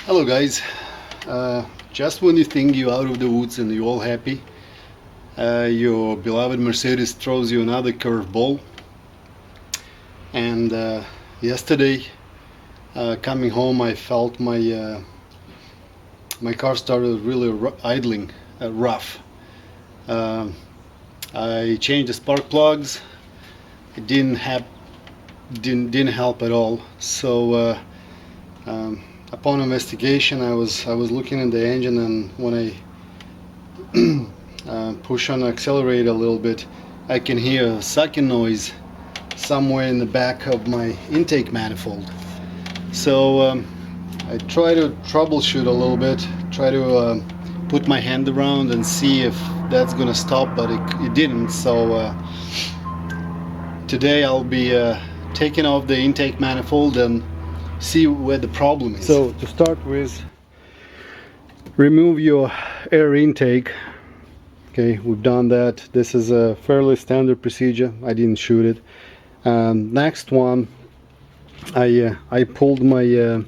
Hello guys, just when you think you're out of the woods and you're all happy, your beloved Mercedes throws you another curveball. And yesterday, coming home, I felt my car started really idling, rough. I changed the spark plugs. It didn't help at all. So upon investigation, I was looking at the engine, and when I push on the accelerator a little bit, I can hear a sucking noise somewhere in the back of my intake manifold. So I try to troubleshoot a little bit, try to put my hand around and see if that's gonna stop, but it didn't. So today I'll be taking off the intake manifold and see where the problem is. So to start with, remove your air intake. Okay, we've done that. This is a fairly standard procedure. I didn't shoot it. Next one, I pulled my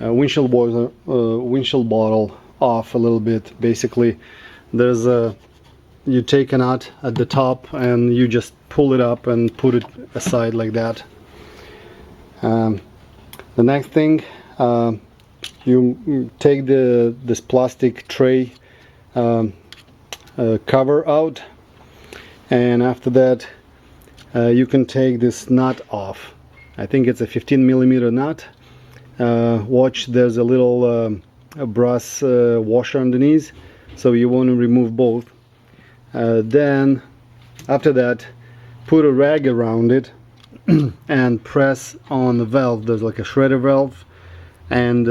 windshield bottle off a little bit. Basically, there's you take a nut at the top and you just pull it up and put it aside like that. The next thing, you take this plastic tray cover out, and after that you can take this nut off. I think it's a 15mm nut. Watch, there's a little brass washer underneath, so you want to remove both. Then after that, put a rag around it and press on the valve. There's like a shredder valve, and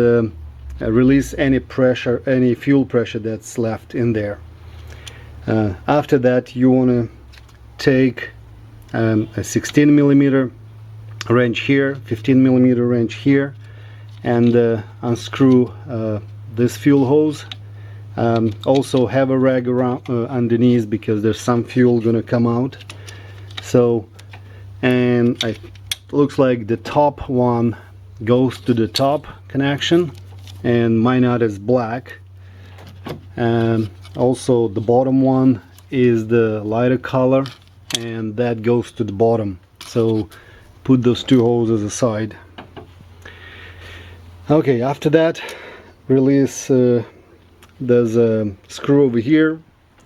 release any pressure, any fuel pressure that's left in there. After that, you want to take a 16mm wrench here, 15mm wrench here, and unscrew this fuel hose. Also have a rag around underneath, because there's some fuel gonna come out. So, and it looks like the top one goes to the top connection, and my nut is black, and also the bottom one is the lighter color, and that goes to the bottom. So put those two hoses aside. Okay, after that, release there's a screw over here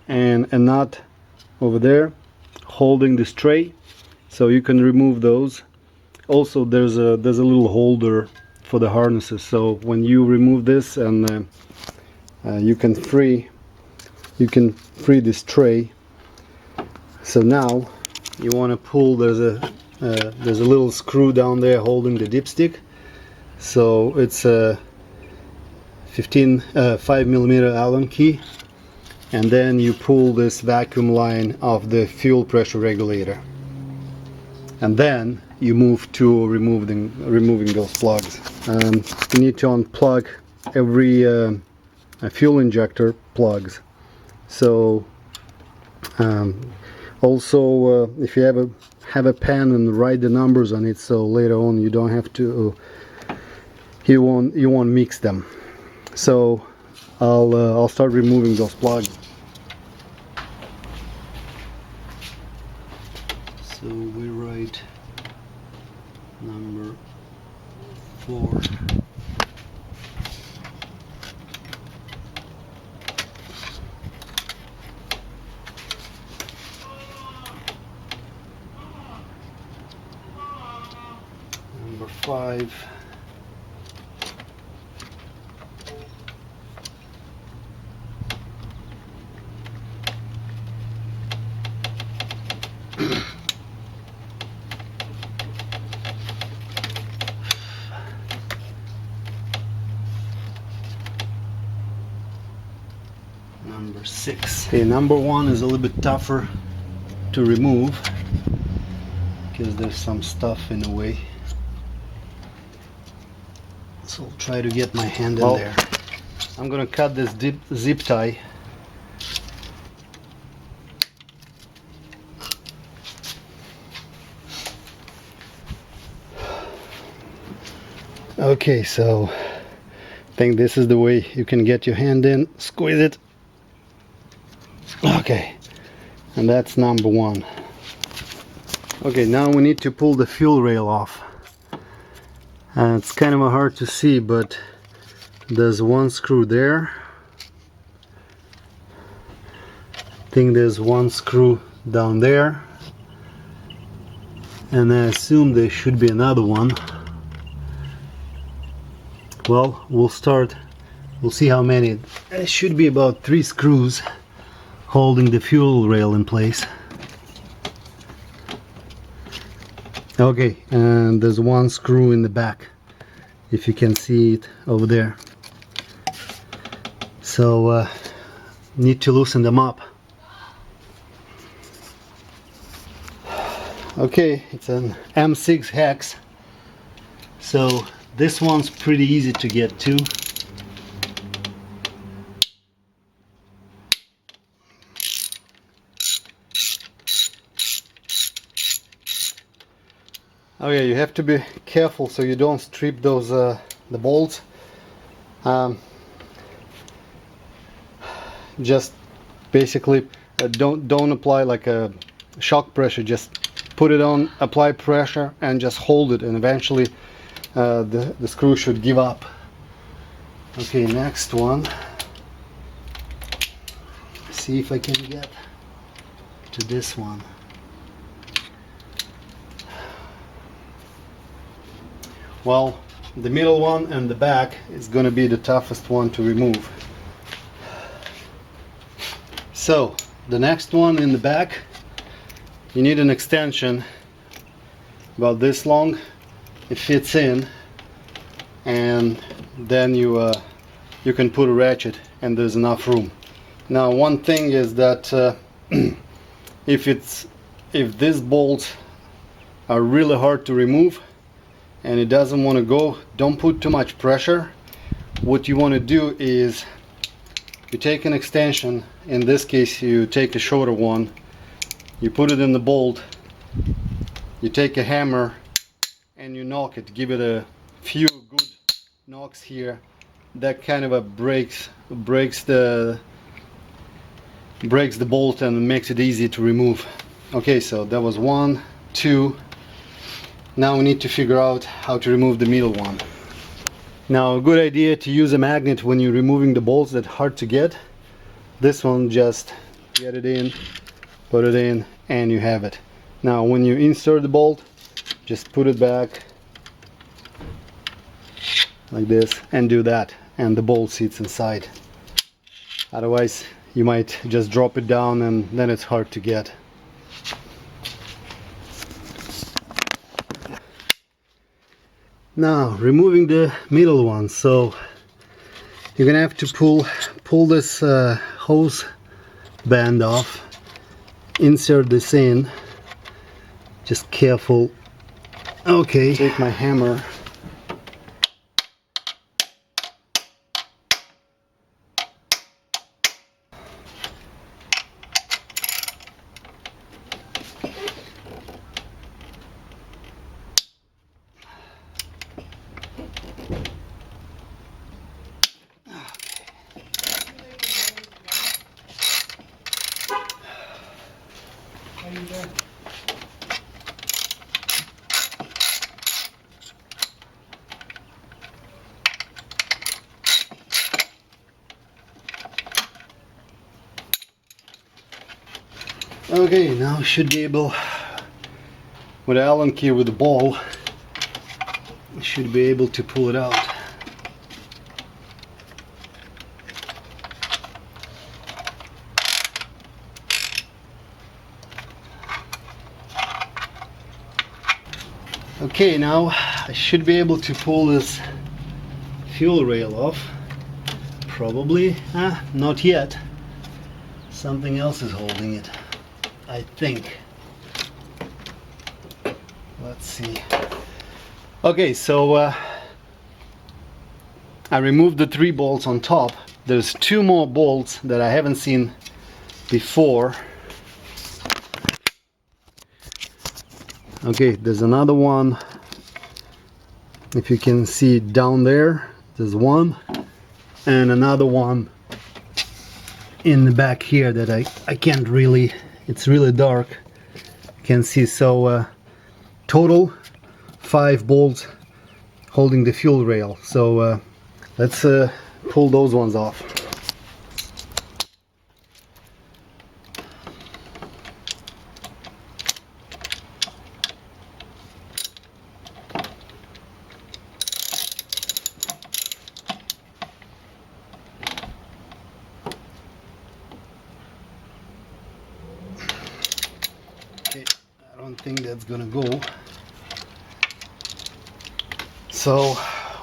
and a nut over there holding this tray, so you can remove those. Also, there's a little holder for the harnesses, so when you remove this, and you can free this tray. So now you want to pull. There's a little screw down there holding the dipstick, so it's a 5mm Allen key, and then you pull this vacuum line off the fuel pressure regulator, and then you move to removing those plugs. You need to unplug every fuel injector plugs. So also if you have a pen and write the numbers on it, so later on you don't have to you won't mix them. So I'll start removing those plugs. So we write number 4. Number 5. Number 6. Okay, number 1 is a little bit tougher to remove because there's some stuff in the way. So I'll try to get my hand in there. I'm gonna cut this zip tie. Okay, so think this is the way you can get your hand in, squeeze it. Okay, and that's number one. Okay, now we need to pull the fuel rail off. It's kind of hard to see, but there's one screw there. I think there's one screw down there, and I assume there should be another one. Well, we'll see how many. It should be about 3 screws holding the fuel rail in place. Okay, and there's one screw in the back, if you can see it over there. So need to loosen them up. Okay, it's an M6 hex, so this one's pretty easy to get to. Oh yeah, you have to be careful so you don't strip those the bolts. Just basically don't apply like a shock pressure. Just put it on, apply pressure, and just hold it, and eventually the screw should give up. Okay, next one. See if I can get to this one. Well, the middle one and the back is going to be the toughest one to remove. So the next one in the back, you need an extension about this long. It fits in, and then you can put a ratchet, and there's enough room. Now, one thing is that if these bolts are really hard to remove and it doesn't want to go, don't put too much pressure. What you want to do is you take an extension. In this case, you take a shorter one, you put it in the bolt, you take a hammer and you knock it, give it a few good knocks here. That kind of breaks the bolt and makes it easy to remove. Okay, so that was 1, 2. Now we need to figure out how to remove the middle one. Now, a good idea to use a magnet when you're removing the bolts that are hard to get. This one, just get it in, put it in, and you have it. Now when you insert the bolt, just put it back like this and do that, and the bolt sits inside. Otherwise you might just drop it down and then it's hard to get. Now removing the middle one, so you're gonna have to pull this hose band off, insert this in, just careful. Okay, take my hammer. Okay, now should be able, with the Allen key with the ball, should be able to pull it out. Okay, now I should be able to pull this fuel rail off. Probably, not yet. Something else is holding it, I think. Let's see. Okay, so I removed the 3 bolts on top. There's 2 more bolts that I haven't seen before. Okay, there's another one. If you can see down there, there's one. and another one in the back here that I can't really, it's really dark, can see. So total 5 bolts holding the fuel rail. So let's pull those ones off. I don't think that's gonna go, so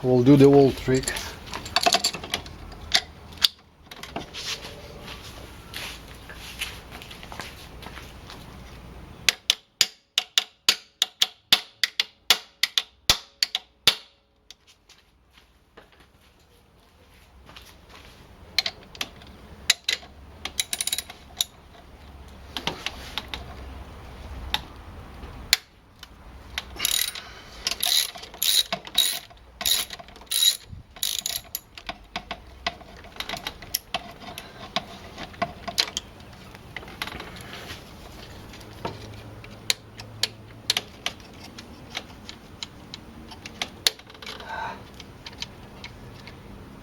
we'll do the old trick.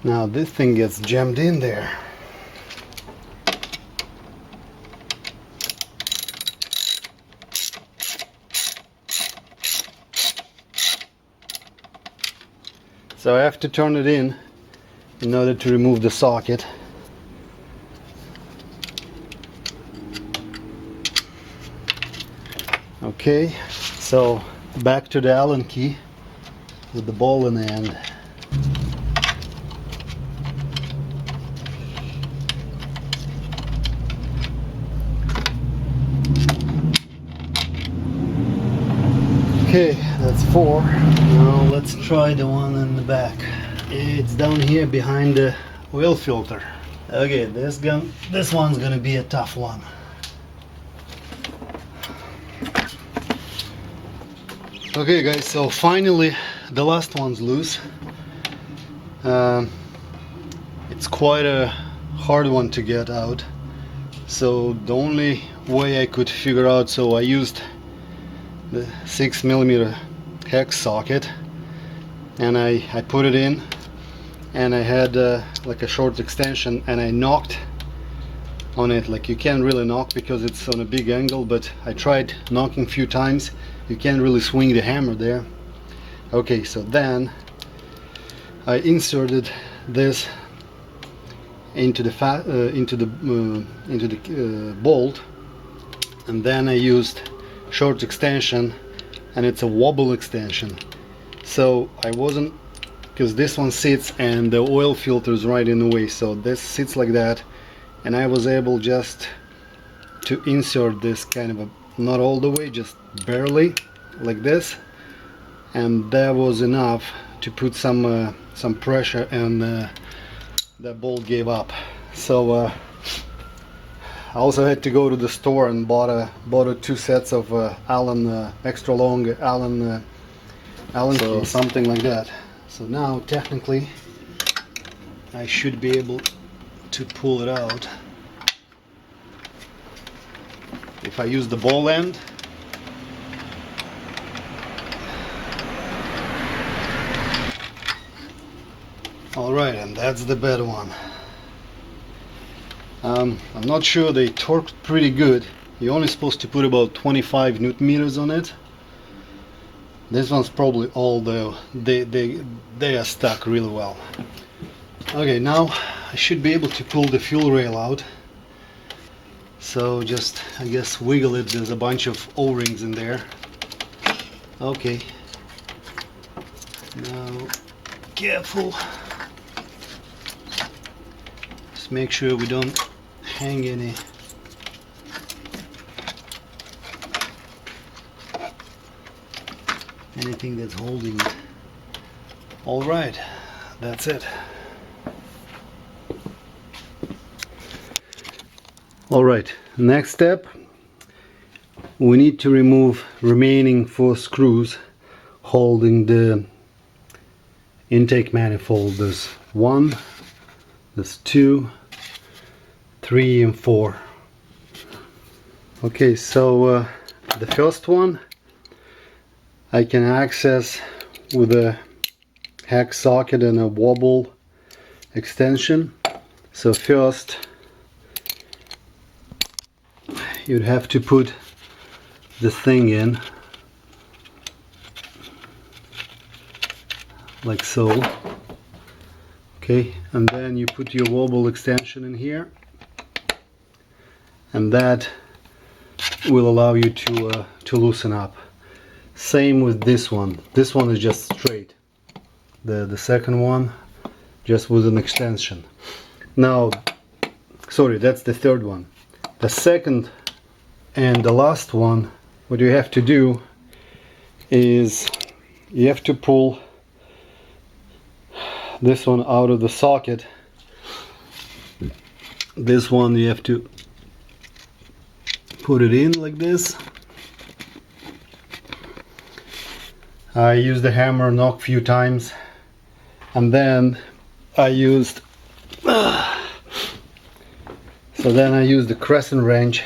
Now this thing gets jammed in there. So I have to turn it in order to remove the socket. Okay, so back to the Allen key with the ball in the end. Okay, that's 4. Now let's try the one in the back. It's down here behind the oil filter. Okay, this one's gonna be a tough one. Okay guys, so finally the last one's loose. It's quite a hard one to get out. So the only way I could figure out, so I used the 6mm hex socket, and I put it in, and I had like a short extension, and I knocked on it. Like, you can't really knock because it's on a big angle, but I tried knocking a few times. You can't really swing the hammer there. Okay, so then I inserted this into the bolt, and then I used short extension, and it's a wobble extension. So I wasn't, because this one sits and the oil filter is right in the way, so this sits like that, and I was able just to insert this kind of not all the way, just barely like this, and that was enough to put some pressure, and that bolt gave up. So I also had to go to the store and bought 2 sets of Allen extra long Allen so keys, something like that. So now technically I should be able to pull it out if I use the ball end. Alright, and that's the bad one. I'm not sure, they torqued pretty good. You're only supposed to put about 25 Newton meters on it. This one's probably all though. They are stuck really well. Okay, now I should be able to pull the fuel rail out. So just, I guess, wiggle it. There's a bunch of O-rings in there. Okay. Now, careful. Just make sure we don't hang anything that's holding it. All right, that's it. All right, next step, we need to remove remaining 4 screws holding the intake manifold. There's 1, There's 2, 3 and 4. Okay, so the first one I can access with a hex socket and a wobble extension. So first you'd have to put this thing in like so. Okay, and then you put your wobble extension in here, and that will allow you to loosen up. Same with this one. This one is just straight. The second one just with an extension. Now, sorry, that's the third one. The second and the last one, what you have to do is you have to pull this one out of the socket. This one you have to put it in like this. I used the hammer, knock a few times, and then I used the crescent wrench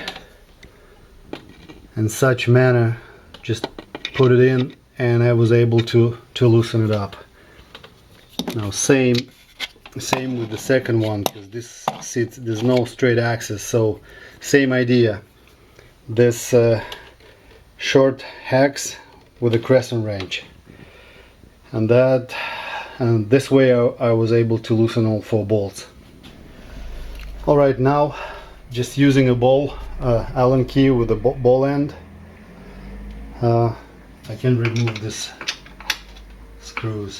in such manner, just put it in, and I was able to loosen it up. Now same with the second one, because this sits, there's no straight axis, so same idea. This short hex with a crescent wrench, and this way I was able to loosen all 4 bolts. Alright, now just using a ball Allen key with a ball end, I can remove this screws.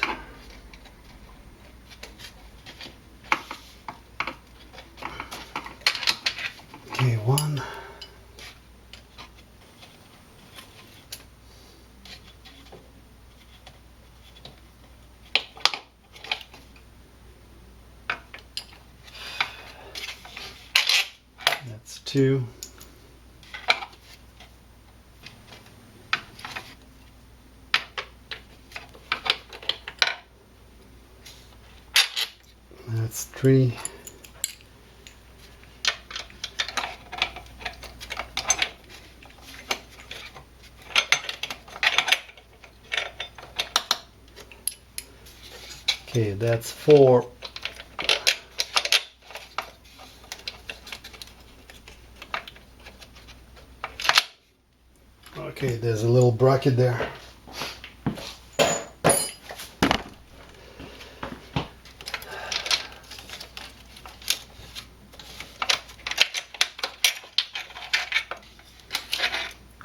Okay, 1. That's 2. That's 3. Okay, that's 4. Okay, there's a little bracket there.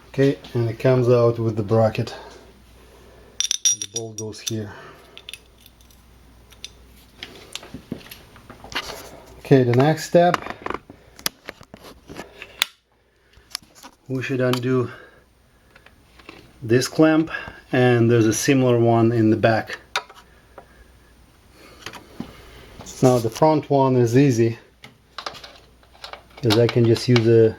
Okay, and it comes out with the bracket. And the bolt goes here. Okay, the next step, we should undo this clamp, and there's a similar one in the back. Now the front one is easy, because I can just use a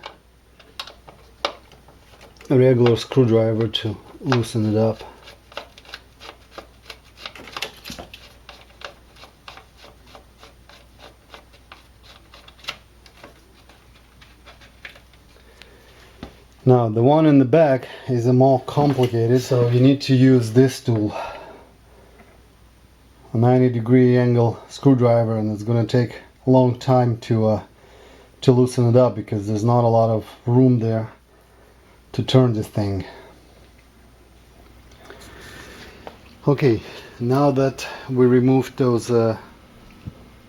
regular screwdriver to loosen it up. Now the one in the back is more complicated, so you need to use this tool, a 90-degree angle screwdriver, and it's going to take a long time to loosen it up, because there's not a lot of room there to turn this thing. Okay, now that we removed those the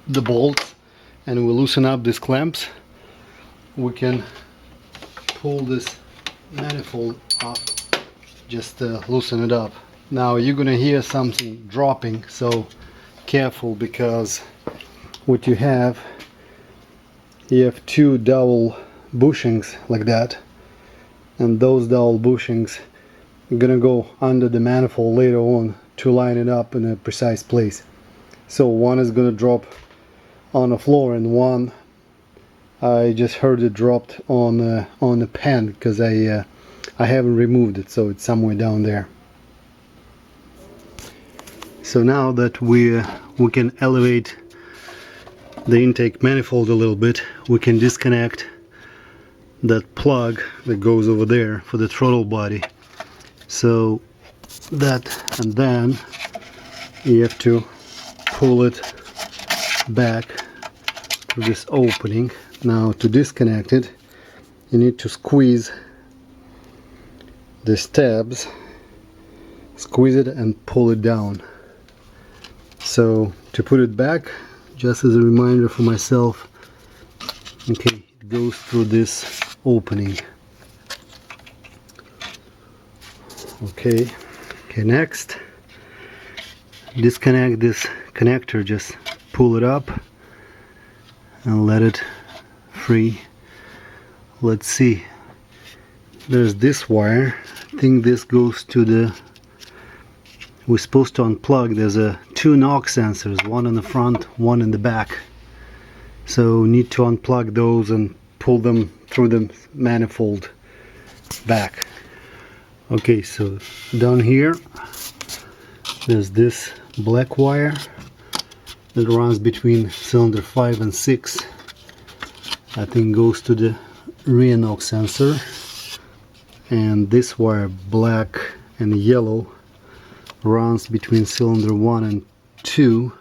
bolts and we loosen up these clamps, we can pull this manifold off, just loosen it up. Now you're gonna hear something dropping, so careful, because what you have 2 dowel bushings like that, and those dowel bushings are gonna go under the manifold later on to line it up in a precise place. So one is gonna drop on the floor, and one I just heard it dropped on the pan, because I haven't removed it, so it's somewhere down there. So now that we can elevate the intake manifold a little bit, we can disconnect that plug that goes over there for the throttle body. So that, and then you have to pull it back to this opening. Now to disconnect it, you need to squeeze these tabs, squeeze it and pull it down. So to put it back, just as a reminder for myself, okay, it goes through this opening. Okay, next, disconnect this connector, just pull it up and let it free. Let's see, there's this wire. I think this goes to the, we're supposed to unplug. There's two knock sensors, one in the front, one in the back. So need to unplug those and pull them through the manifold back. Okay, so down here there's this black wire that runs between cylinder 5 and 6. I think goes to the rear knock sensor. And this wire, black and yellow, runs between cylinder 1 and 2.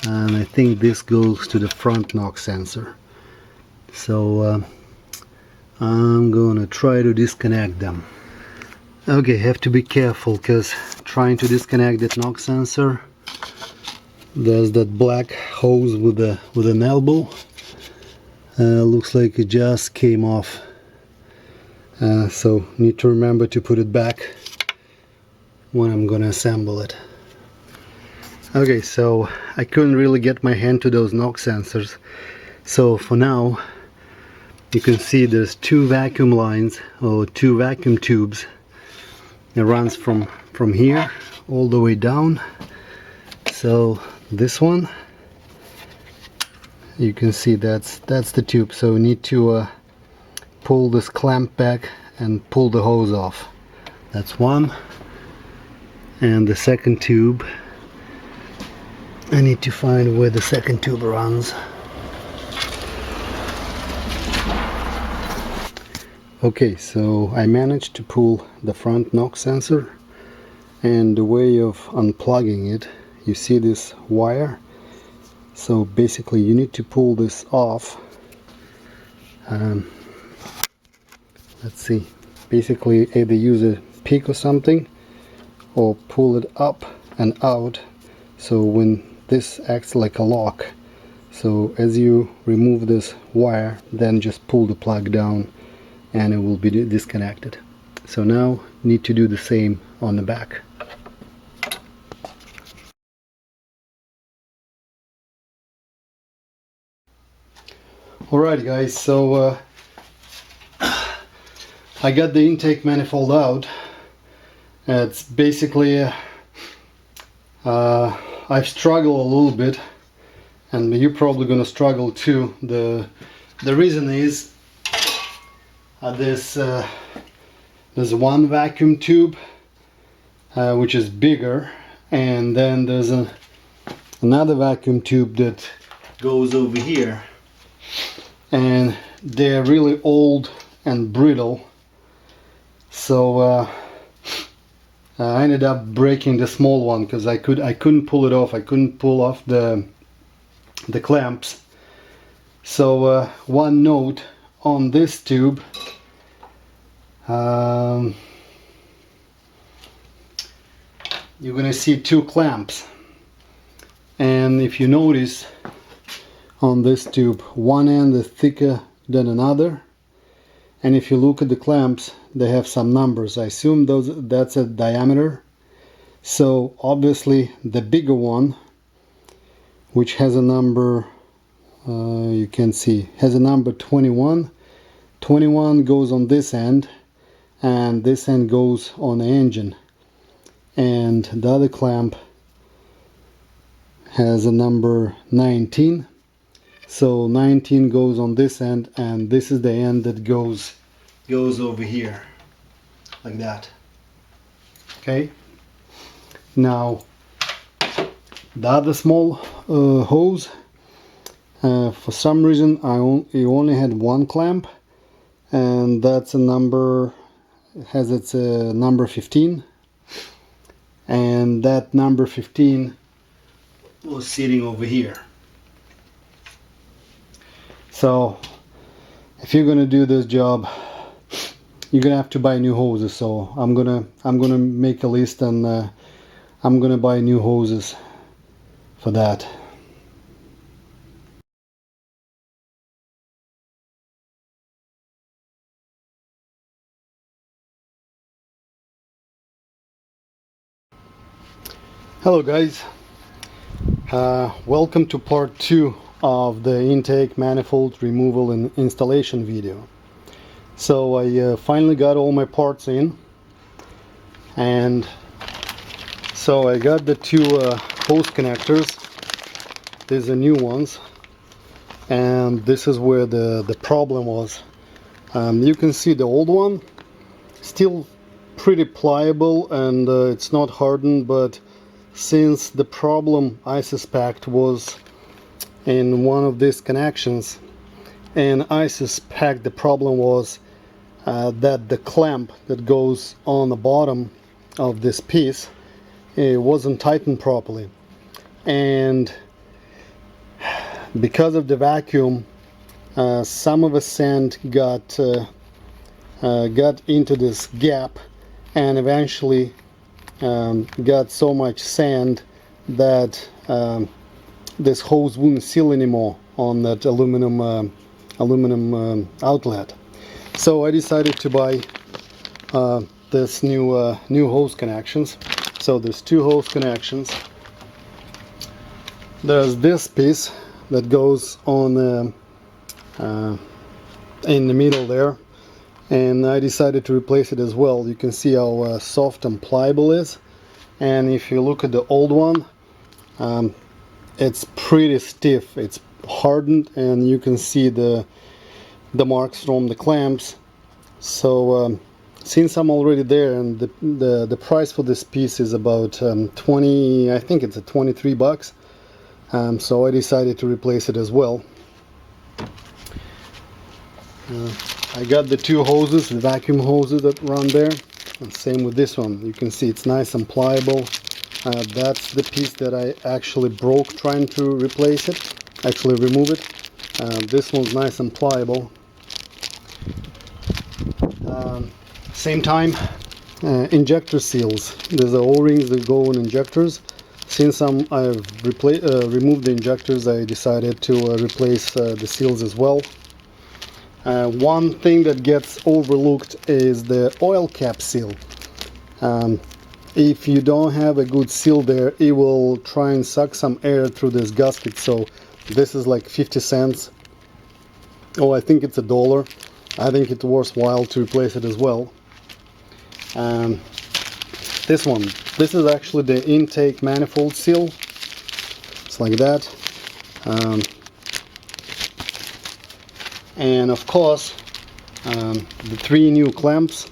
And I think this goes to the front knock sensor. So I'm gonna try to disconnect them. Okay, have to be careful, because trying to disconnect that knock sensor, there's that black hose with an elbow. Looks like it just came off. So need to remember to put it back when I'm gonna assemble it. Okay, so I couldn't really get my hand to those knock sensors. So for now, you can see there's two vacuum lines, or two vacuum tubes. It runs from here all the way down. So this one, you can see that's the tube. So we need to pull this clamp back and pull the hose off. That's one. And the second tube, I need to find where the second tube runs. Okay, so I managed to pull the front knock sensor, and the way of unplugging it, you see this wire. So basically you need to pull this off. Let's see, basically either use a pick or something, or pull it up and out, so when this acts like a lock. So as you remove this wire, then just pull the plug down and it will be disconnected. So now need to do the same on the back. Alright guys, so I got the intake manifold out. It's basically I've struggled a little bit, and you're probably gonna struggle too. The reason is there's one vacuum tube which is bigger, and then there's another vacuum tube that goes over here, and they're really old and brittle. So I ended up breaking the small one because I couldn't pull it off. I couldn't pull off the clamps. So one note on this tube, you're gonna see two clamps, and if you notice on this tube, one end is thicker than another, and if you look at the clamps, they have some numbers. I assume that's a diameter. So obviously the bigger one, which has a number, you can see, has a number 21. 21 goes on this end, and this end goes on the engine. And the other clamp has a number 19. So 19 goes on this end, and this is the end that goes over here, like that. Okay. Now the other small hose For some reason it only had one clamp, and that's a number, has its number 15, and that number 15 was sitting over here. So if you're gonna do this job, you're gonna have to buy new hoses. So I'm gonna make a list, and I'm gonna buy new hoses for that. Hello guys, welcome to part 2 of the intake manifold removal and installation video. So I finally got all my parts in, and so I got the two hose connectors. These are new ones, and this is where the problem was. You can see the old one still pretty pliable, and it's not hardened, but since the problem, I suspect, was in one of these connections, and I suspect the problem was that the clamp that goes on the bottom of this piece, it wasn't tightened properly, and because of the vacuum, some of the sand got into this gap, and eventually got so much sand that this hose wouldn't seal anymore on that aluminum outlet. So I decided to buy this new hose connections. So there's two hose connections. There's this piece that goes on in the middle there, and I decided to replace it as well. You can see how soft and pliable it is, and if you look at the old one, it's pretty stiff, it's hardened, and you can see the marks from the clamps. So since I'm already there, and the price for this piece is about 20, I think it's 23 bucks, so I decided to replace it as well. I got the two hoses, the vacuum hoses that run there, and same with this one. You can see it's nice and pliable. That's the piece that I actually broke trying to replace it, actually remove it. This one's nice and pliable. Same time, injector seals. There's the O-rings that go on injectors. Since I've removed the injectors, I decided to replace the seals as well. One thing that gets overlooked is the oil cap seal. If you don't have a good seal there, it will try and suck some air through this gasket. So this is like 50 cents. Oh, I think it's $1. I think it's worthwhile to replace it as well. This one, this is actually the intake manifold seal. It's like that. And of course, the 3 new clamps.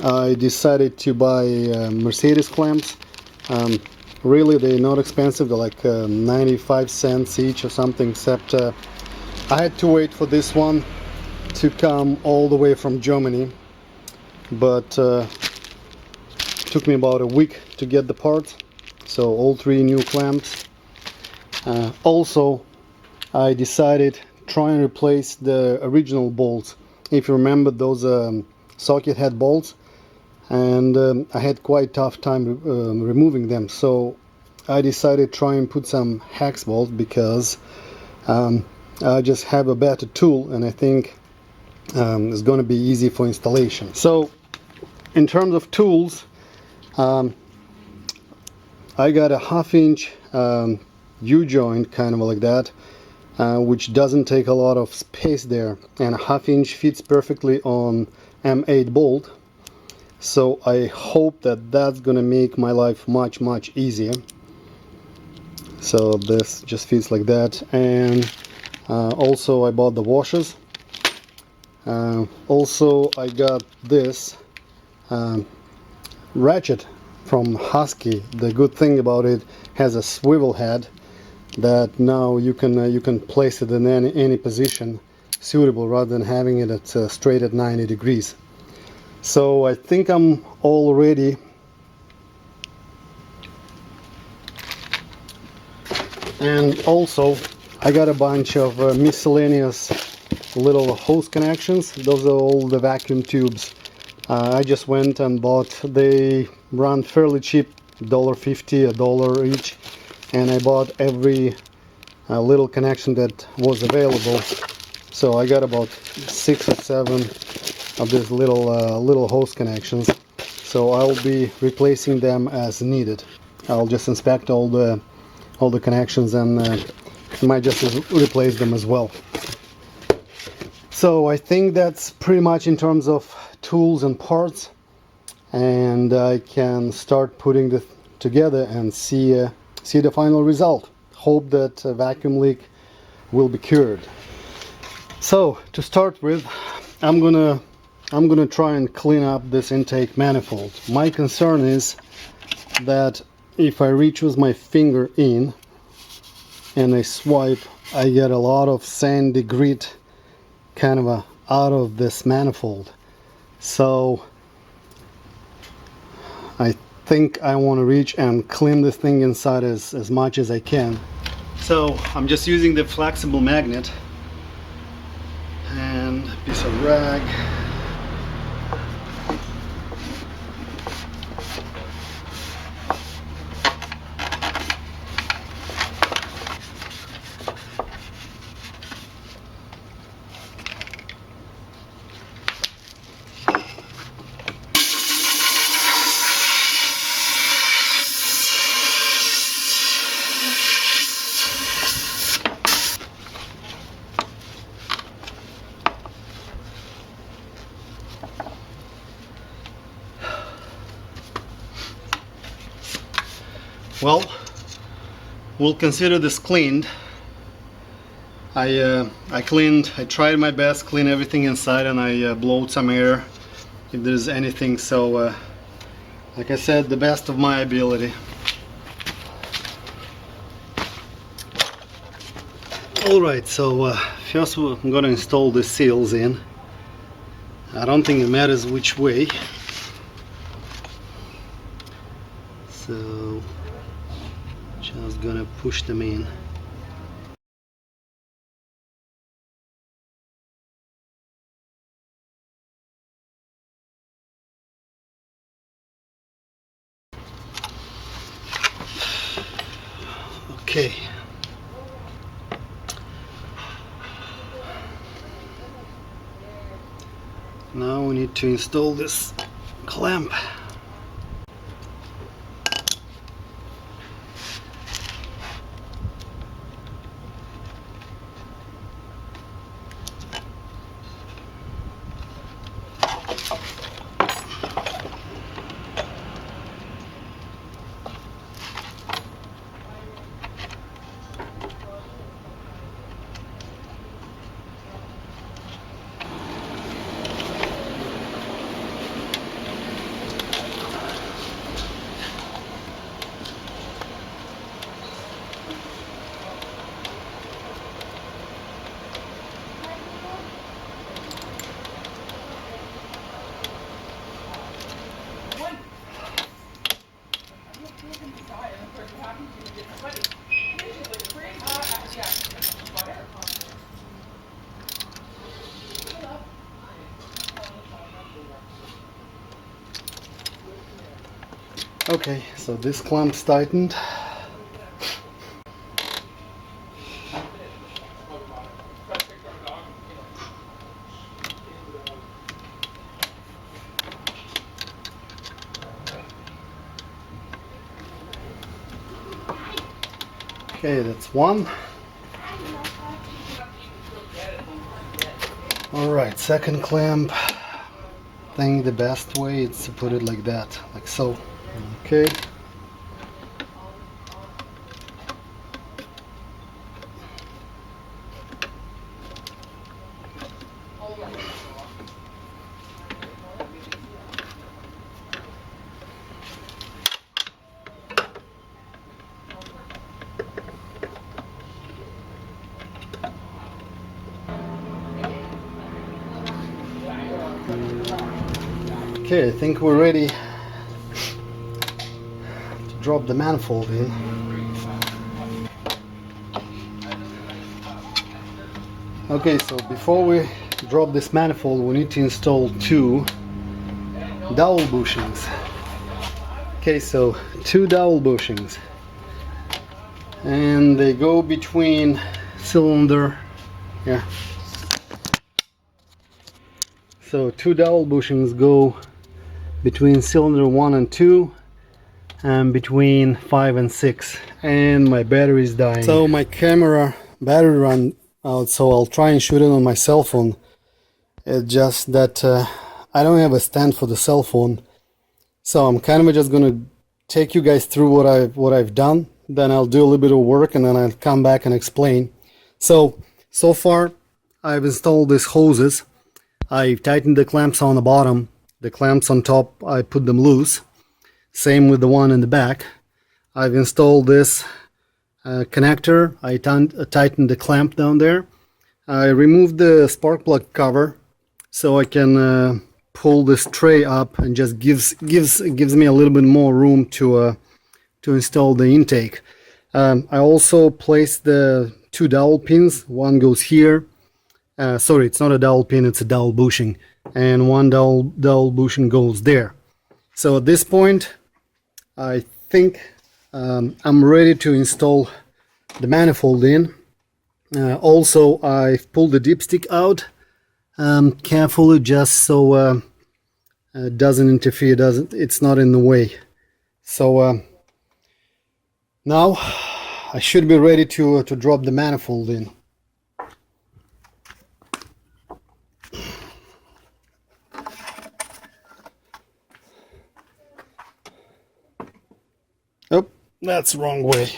I decided to buy Mercedes clamps. Really, they're not expensive. They're like 95 cents each or something, except I had to wait for this one to come all the way from Germany, but took me about a week to get the part. So all 3 new clamps. Also, I decided try and replace the original bolts. If you remember, those socket head bolts, and I had quite tough time removing them. So I decided try and put some hex bolts, because I just have a better tool, and I think it's going to be easy for installation. So in terms of tools, I got a 1/2 inch U-joint, kind of like that, which doesn't take a lot of space there, and a 1/2 inch fits perfectly on M8 bolt. So I hope that that's gonna make my life much easier. So this just fits like that. And also I bought the washers. Also I got this ratchet from Husky. The good thing about it has a swivel head, that now you can place it in any position suitable rather than having it at straight at 90 degrees. So I think I'm all ready. And also I got a bunch of miscellaneous little hose connections. Those are all the vacuum tubes. I just went and bought, they run fairly cheap, $1.50, $1 each, and I bought every little connection that was available. So I got about 6 or 7 of these little hose connections. So I'll be replacing them as needed. I'll just inspect all the connections and might just replace them as well. So I think that's pretty much in terms of tools and parts, and I can start putting this together and see the final result. Hope that vacuum leak will be cured. So to start with, I'm gonna try and clean up this intake manifold. My concern is that if I reach with my finger in and I swipe, I get a lot of sandy grit kind of out of this manifold. So I think I want to reach and clean this thing inside as much as I can. So I'm just using the flexible magnet and a piece of rag. Well, we'll consider this cleaned. I tried my best, clean everything inside, and I blowed some air if there's anything. So, like I said, the best of my ability. Alright, so first I'm gonna install the seals in. I don't think it matters which way. So just gonna push them in. Okay. Now we need to install this clamp. Okay, so this clamp's tightened. Okay, that's one. Alright, second clamp. I think the best way is to put it like that, like so. Okay. Okay, I think we're ready to drop the manifold in. Okay, so before we drop this manifold, we need to install two dowel bushings. Okay, so two dowel bushings, and they go between cylinder, yeah. So two dowel bushings go between cylinder 1 and 2 and between 5 and 6, and my battery is dying. So my camera battery ran out, so I'll try and shoot it on my cell phone. It's just that I don't have a stand for the cell phone, so I'm kind of just gonna take you guys through what I've done. Then I'll do a little bit of work and then I'll come back and explain. So far I've installed these hoses. I've tightened the clamps on the bottom. The clamps on top, I put them loose. Same with the one in the back. I've installed this connector. I tightened the clamp down there. I removed the spark plug cover so I can pull this tray up, and just gives me a little bit more room to install the intake. I also placed the two dowel pins. One goes here. Sorry, it's not a dowel pin, it's a dowel bushing, and one dowel bushing goes there. So at this point, I think I'm ready to install the manifold in. Also, I've pulled the dipstick out carefully, just so it doesn't interfere, it's not in the way. So now I should be ready to drop the manifold in. Oh, that's the wrong way.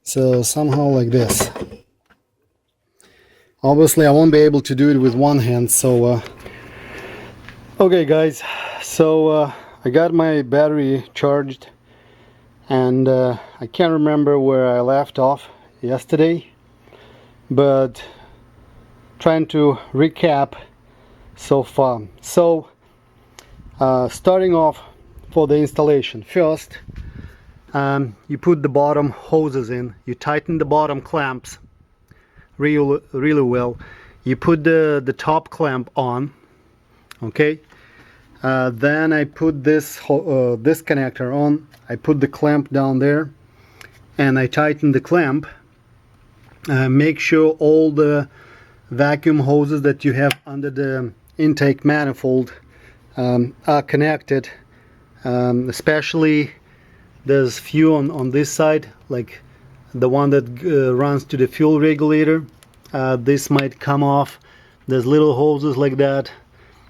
So somehow like this. Obviously I won't be able to do it with one hand, so okay guys, so I got my battery charged, and I can't remember where I left off yesterday, but trying to recap so far. So starting off for the installation, first you put the bottom hoses in, you tighten the bottom clamps really well, you put the top clamp on, okay. Then I put this connector on, I put the clamp down there, and I tighten the clamp. Make sure all the vacuum hoses that you have under the intake manifold are connected, especially there's few on this side, like the one that runs to the fuel regulator. This might come off. There's little hoses like that.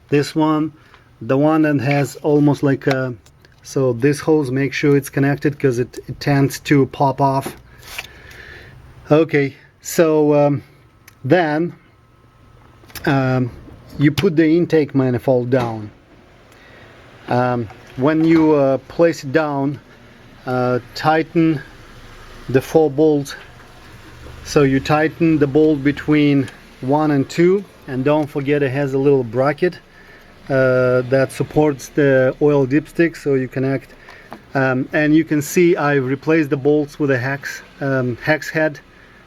This one, the one that has almost like a, so this hose, make sure it's connected because it tends to pop off. Okay, so then you put the intake manifold down. When you place it down, tighten the 4 bolts. So you tighten the bolt between 1 and 2, and don't forget it has a little bracket that supports the oil dipstick, so you connect, and you can see I've replaced the bolts with a hex head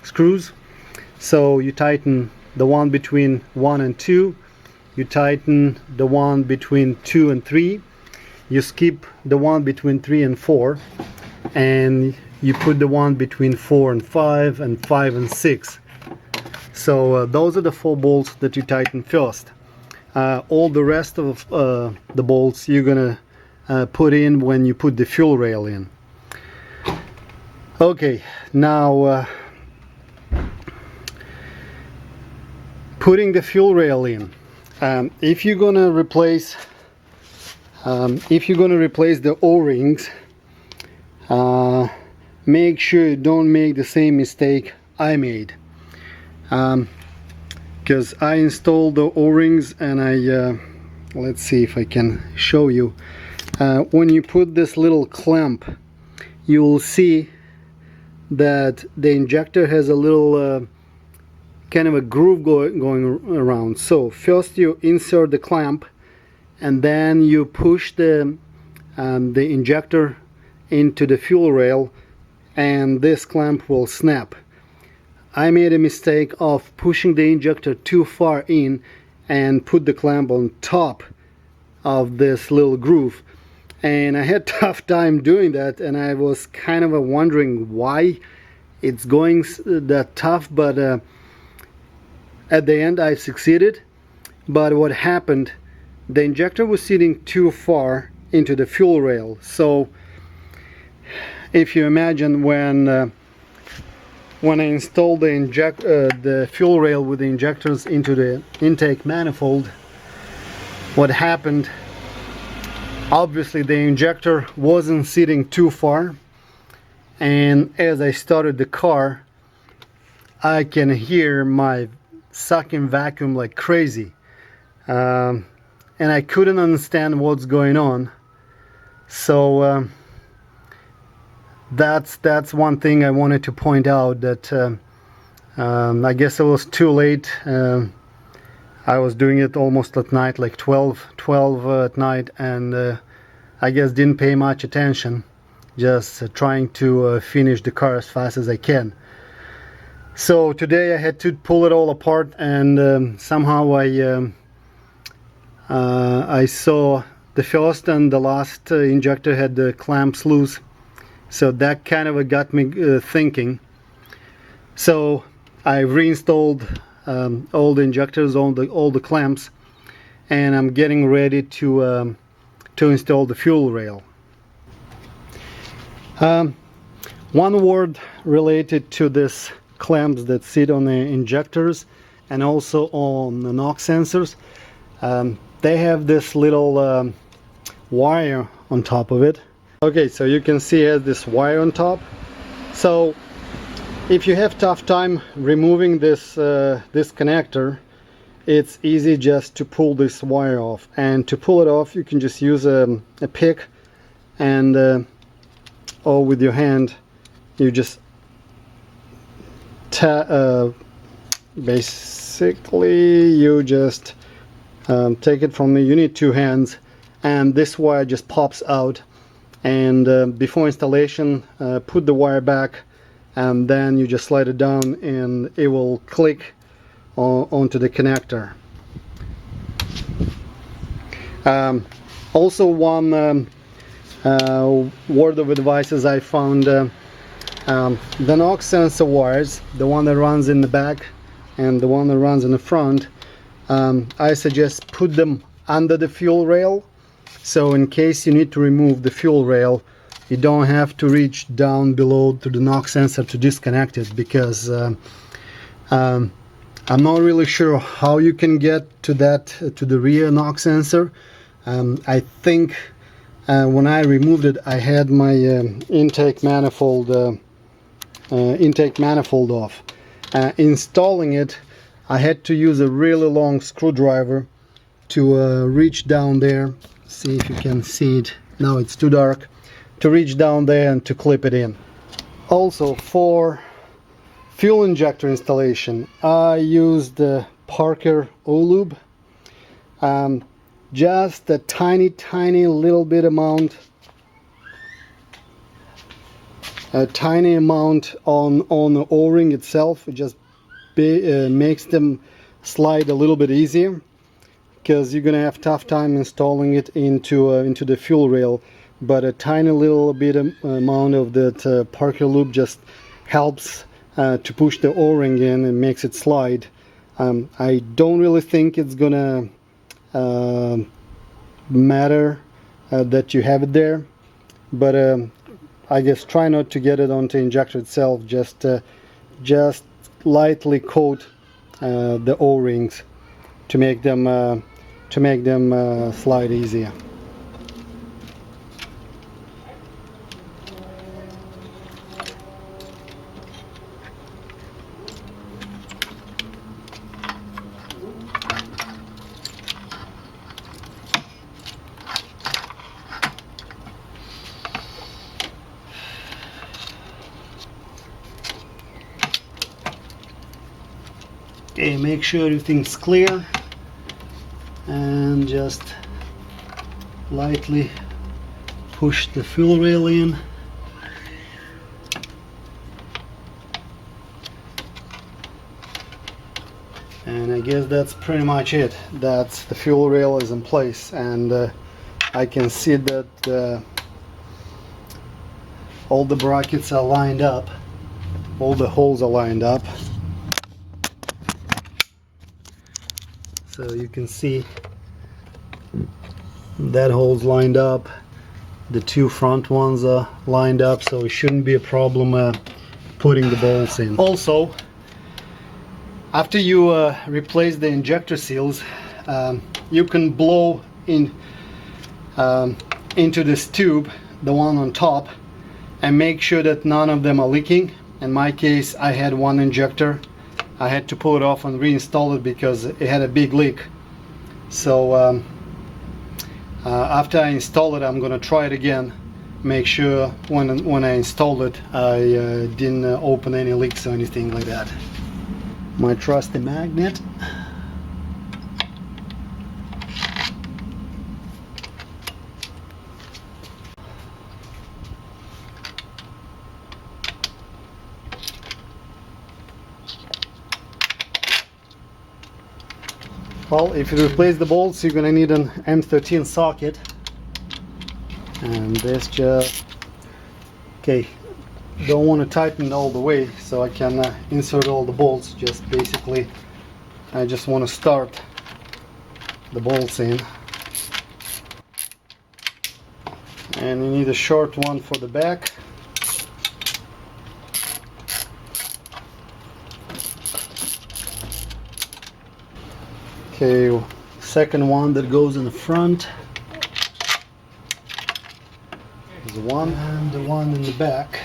screws. So you tighten the one between 1 and 2, you tighten the one between 2 and 3, you skip the one between 3 and 4, and you put the one between 4 and 5 and 5 and 6. So those are the 4 bolts that you tighten first. All the rest of the bolts you're gonna put in when you put the fuel rail in. Okay, now putting the fuel rail in. If you're gonna replace the O-rings, make sure you don't make the same mistake I made, because I installed the O-rings, and I let's see if I can show you. When you put this little clamp, you will see that the injector has a little kind of a groove going around. So first you insert the clamp, and then you push the injector into the fuel rail, and this clamp will snap. I made a mistake of pushing the injector too far in and put the clamp on top of this little groove, and I had tough time doing that, and I was kind of wondering why it's going that tough, but at the end I succeeded. But what happened, the injector was sitting too far into the fuel rail. So if you imagine when I installed the fuel rail with the injectors into the intake manifold, what happened, obviously the injector wasn't sitting too far, and as I started the car, I can hear my sucking vacuum like crazy, and I couldn't understand what's going on. So that's one thing I wanted to point out, that I guess it was too late. I was doing it almost at night, like 12 at night, and I guess didn't pay much attention, just trying to finish the car as fast as I can. So today I had to pull it all apart, and somehow I saw the first and the last injector had the clamps loose, so that kind of got me thinking. So I reinstalled all the injectors, all the clamps, and I'm getting ready to install the fuel rail. One word related to this clamps that sit on the injectors and also on the knock sensors. They have this little wire on top of it. Okay, so you can see it has this wire on top. So if you have tough time removing this this connector, it's easy just to pull this wire off. And to pull it off, you can just use a pick, and or with your hand, you just basically you just take it from me. You need two hands, and this wire just pops out. And before installation, put the wire back, and then you just slide it down and it will click onto the connector. Also, one word of advice is I found the knock sensor wires, the one that runs in the back and the one that runs in the front, I suggest put them under the fuel rail, so in case you need to remove the fuel rail, you don't have to reach down below to the knock sensor to disconnect it, because I'm not really sure how you can get to the rear knock sensor. I think when I removed it, I had my intake manifold off. Installing it, I had to use a really long screwdriver to reach down there. See if you can see it. Now it's too dark. To reach down there and to clip it in. Also, for fuel injector installation, I used the Parker O-Lube. Just a tiny little bit amount, a tiny amount on the O-ring itself. It just makes them slide a little bit easier, because you're gonna have tough time installing it into the fuel rail. But a tiny little bit amount of that Parker lube just helps to push the O-ring in and makes it slide. I don't really think it's gonna matter that you have it there, but I guess try not to get it onto the injector itself. Just lightly coat the O-rings to make them slide easier. Okay, make sure everything's clear, and just lightly push the fuel rail in. And I guess that's pretty much it. That's the fuel rail is in place, and I can see that all the brackets are lined up, all the holes are lined up. So you can see that hole's lined up, the two front ones are lined up, so it shouldn't be a problem putting the bolts in. Also, after you replace the injector seals, you can blow in into this tube, the one on top, and make sure that none of them are leaking. In my case, I had one injector. I had to pull it off and reinstall it because it had a big leak. So after I install it, I'm gonna try it again, make sure when I install it I didn't open any leaks or anything like that. My trusty magnet. Well, if you replace the bolts, you're gonna need an M13 socket, and this just, okay, don't want to tighten it all the way, so I can insert all the bolts. Just basically, I just want to start the bolts in, and you need a short one for the back. Okay, second one that goes in the front is one, and the one in the back.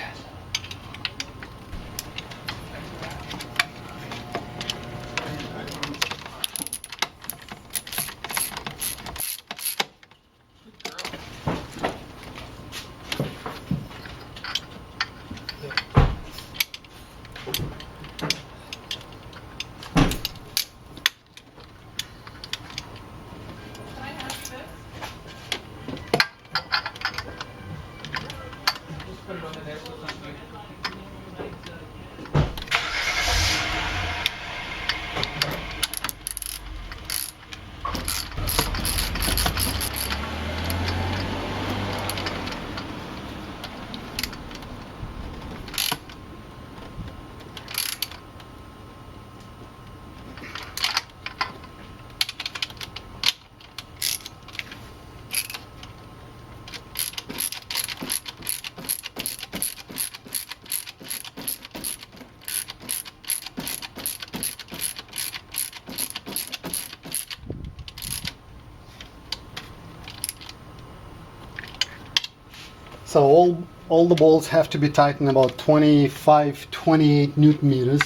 So all the bolts have to be tightened about 25-28 Newton meters.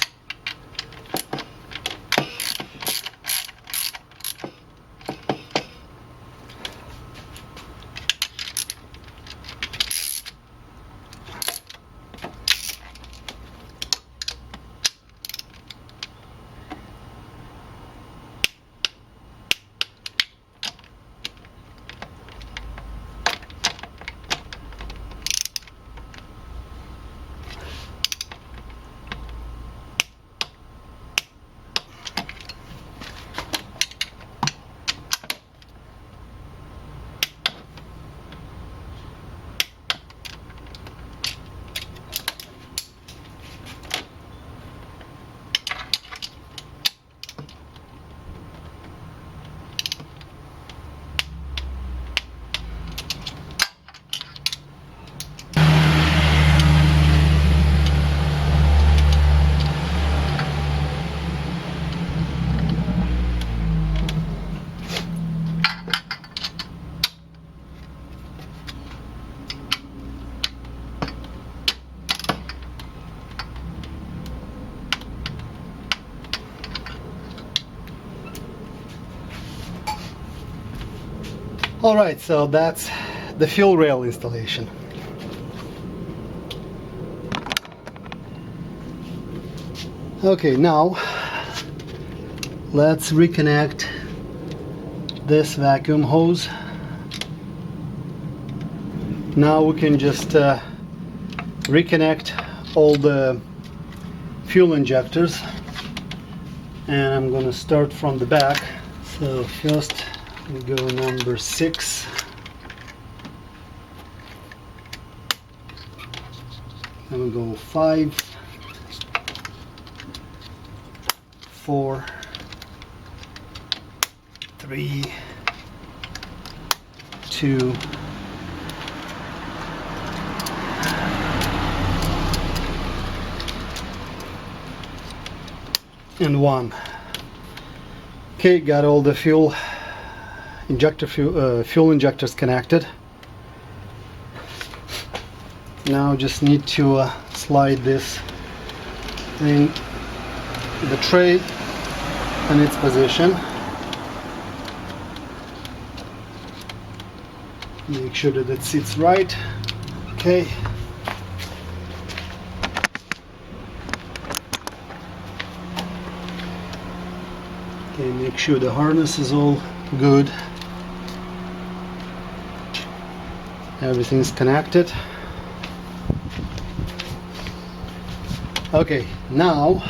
Alright, so that's the fuel rail installation. Okay, now let's reconnect this vacuum hose Now we can just reconnect all the fuel injectors, and I'm gonna start from the back. So first we go number 6, then we go 5, 4, 3, 2, and 1. Okay, got all the fuel injectors connected. Now just need to slide this thing, the tray, in its position. Make sure that it sits right. Okay. Okay, make sure the harness is all good. Everything's connected. Okay, now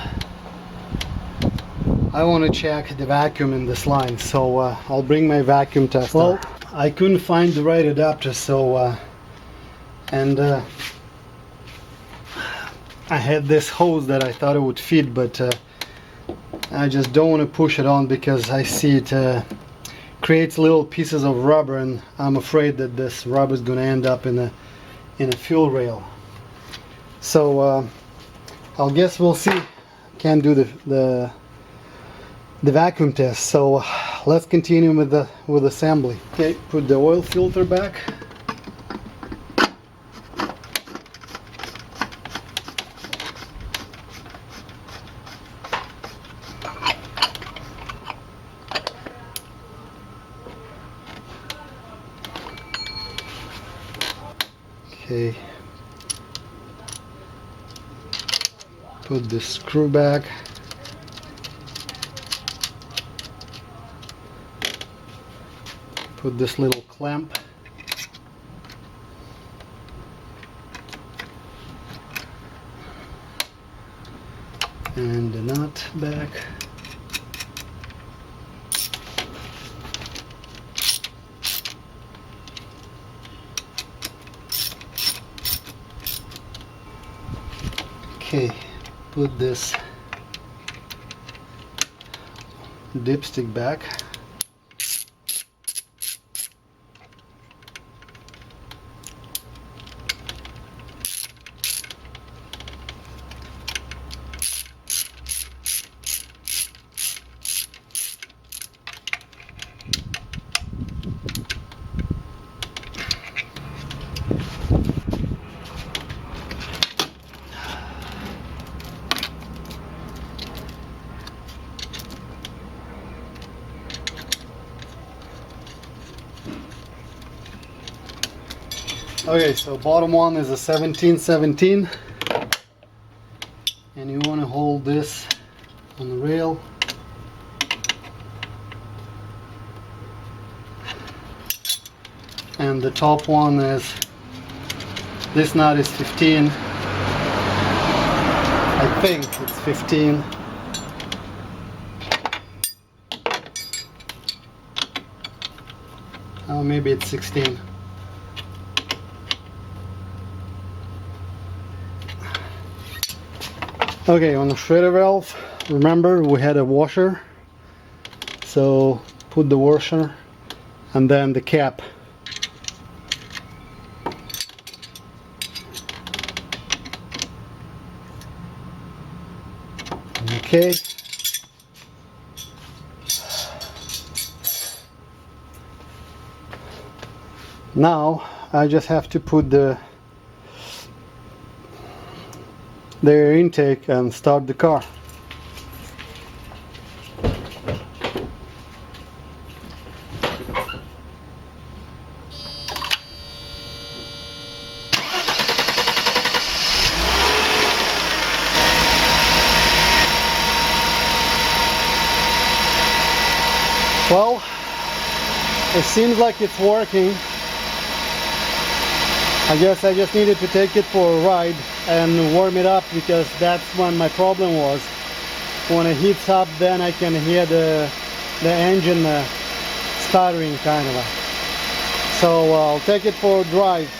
I want to check the vacuum in this line, so I'll bring my vacuum tester. Well, I couldn't find the right adapter, so I had this hose that I thought it would fit, but I just don't want to push it on because I see it creates little pieces of rubber, and I'm afraid that this rubber is going to end up in a fuel rail. So I'll guess we'll see. Can't do the vacuum test. So let's continue with assembly. Okay, put the oil filter back. Okay, put the screw back. Put this little clamp. And the nut back. Okay, put this dipstick back. Okay, so bottom one is a 1717, and you want to hold this on the rail. And the top one is, this nut is 15. I think it's 15. Oh, maybe it's 16. Okay, on the shredder valve, remember we had a washer, so put the washer and then the cap. Okay. Now I just have to put the air intake and start the car. Well, it seems like it's working. I guess I just needed to take it for a ride and warm it up, because that's when my problem was. When it heats up, then I can hear the engine stuttering kind of. So I'll take it for a drive.